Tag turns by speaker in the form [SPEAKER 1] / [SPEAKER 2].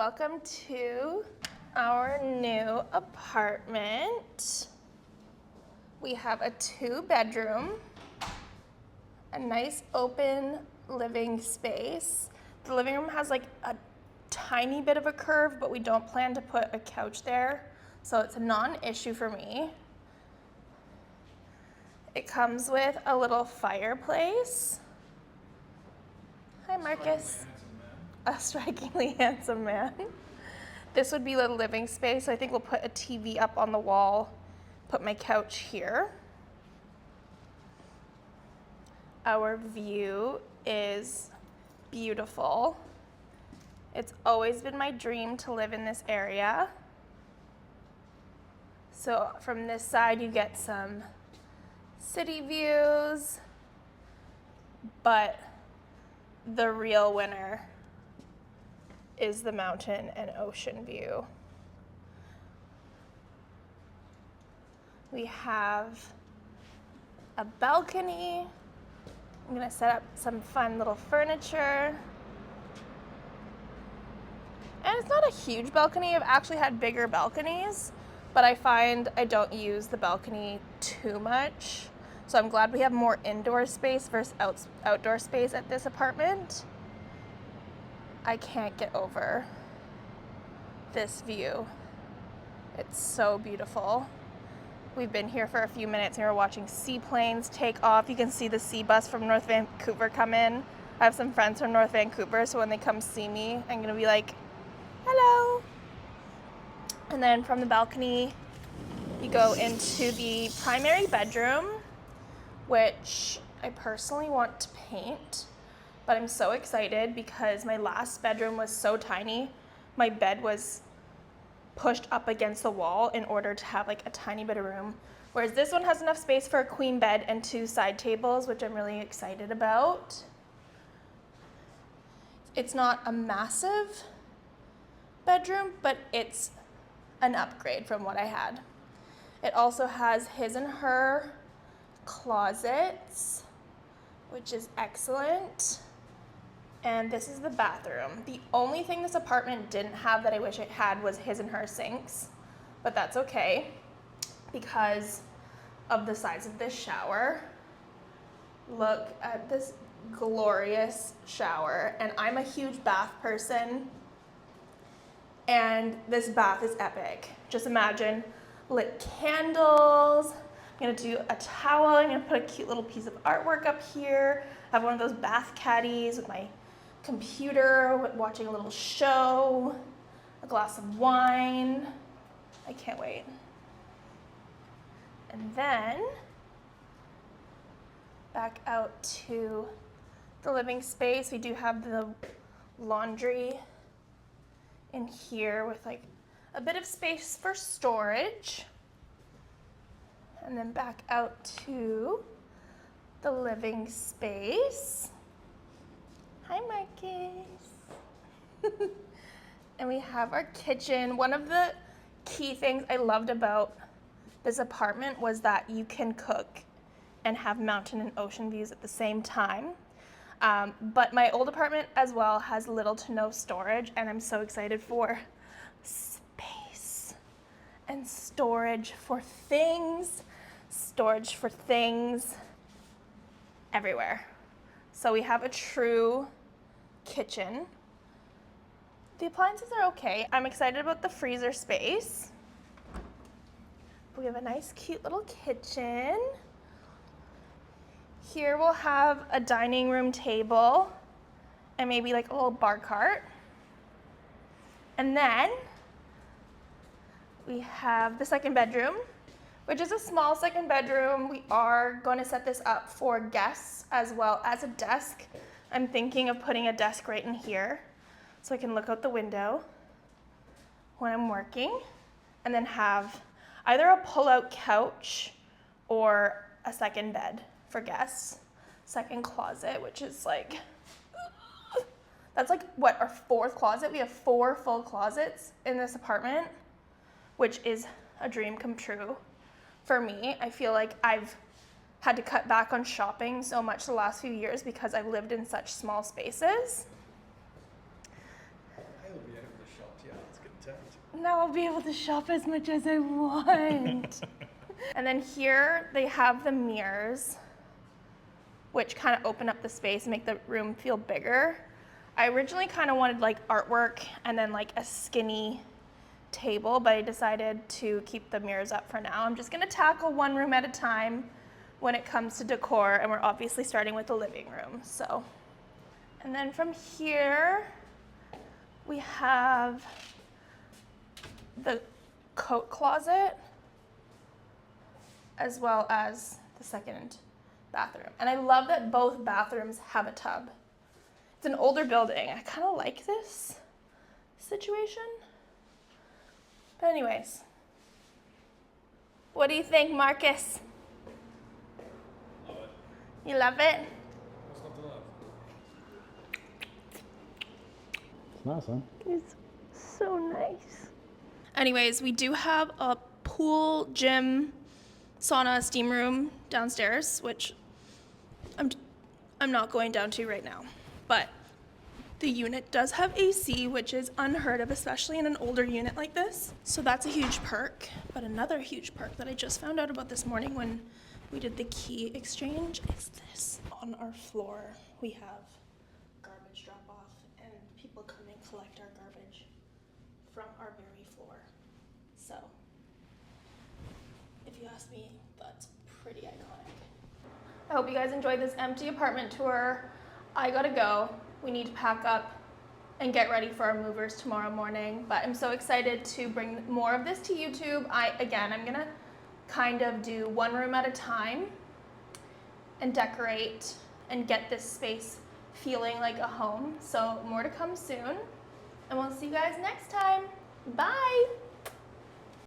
[SPEAKER 1] Welcome to our new apartment. We have a 2-bedroom, a nice open living space. The living room has like a tiny bit of a curve, but we don't plan to put a couch there, so it's a non-issue for me. It comes with a little fireplace. Hi, Marcus. A strikingly handsome man. This would be the living space. So I think we'll put a TV up on the wall, put my couch here. Our view is beautiful. It's always been my dream to live in this area. So from this side you get some city views, but the real winner is the mountain and ocean view. We have a balcony. I'm gonna set up some fun little furniture. And it's not a huge balcony. I've actually had bigger balconies, but I find I don't use the balcony too much. So I'm glad we have more indoor space versus outdoor space at this apartment. I can't get over this view. It's so beautiful. We've been here for a few minutes and we're watching seaplanes take off. You can see the sea bus from North Vancouver come in. I have some friends from North Vancouver, so when they come see me, I'm gonna be like, hello. And then from the balcony, you go into the primary bedroom, which I personally want to paint. But I'm so excited because my last bedroom was so tiny. My bed was pushed up against the wall in order to have like a tiny bit of room. Whereas this one has enough space for a queen bed and 2 side tables, which I'm really excited about. It's not a massive bedroom, but it's an upgrade from what I had. It also has his and her closets, which is excellent. And this is the bathroom. The only thing this apartment didn't have that I wish it had was his and her sinks, but that's okay because of the size of this shower. Look at this glorious shower, and I'm a huge bath person, and this bath is epic. Just imagine lit candles. I'm gonna do a towel. I'm gonna put a cute little piece of artwork up here. I have one of those bath caddies with my computer, watching a little show, a glass of wine. I can't wait. And then back out to the living space. We do have the laundry in here with like a bit of space for storage. And then back out to the living space. Hi, Marcus. And we have our kitchen. One of the key things I loved about this apartment was that you can cook and have mountain and ocean views at the same time. But my old apartment as well has little to no storage, and I'm so excited for space and storage for things everywhere. So we have a true kitchen. The appliances are okay. I'm excited about the freezer space. We have a nice cute little kitchen. Here we'll have a dining room table and maybe like a little bar cart. And then we have the second bedroom, which is a small second bedroom. We are going to set this up for guests as well as a desk. I'm thinking of putting a desk right in here so I can look out the window when I'm working, and then have either a pull-out couch or a second bed for guests. Second closet, which is like, that's like what, our 4th closet? We have 4 full closets in this apartment, which is a dream come true for me. I feel like I've had to cut back on shopping so much the last few years because I've lived in such small spaces.
[SPEAKER 2] I will be able to shop intact.
[SPEAKER 1] Now I'll be able to shop as much as I want. And then here they have the mirrors, which kind of open up the space and make the room feel bigger. I originally kind of wanted like artwork and then like a skinny table, but I decided to keep the mirrors up for now. I'm just gonna tackle one room at a time when it comes to decor, and we're obviously starting with the living room, so. And then from here, we have the coat closet, as well as the second bathroom. And I love that both bathrooms have a tub. It's an older building. I kind of like this situation. But anyways, what do you think, Marcus?
[SPEAKER 2] Love it.
[SPEAKER 1] You love it?
[SPEAKER 2] What's not to love?
[SPEAKER 3] It's nice, huh?
[SPEAKER 1] It's so nice. Anyways, we do have a pool, gym, sauna, steam room downstairs, which I'm not going down to right now. But the unit does have AC, which is unheard of, especially in an older unit like this. So that's a huge perk. But another huge perk that I just found out about this morning when we did the key exchange is this. On our floor, we have garbage drop off, and people come and collect our garbage from our very floor. So if you ask me, that's pretty iconic. I hope you guys enjoyed this empty apartment tour. I gotta go. We need to pack up and get ready for our movers tomorrow morning, but I'm so excited to bring more of this to YouTube. I'm gonna kind of do one room at a time and decorate and get this space feeling like a home. So more to come soon, and we'll see you guys next time. Bye.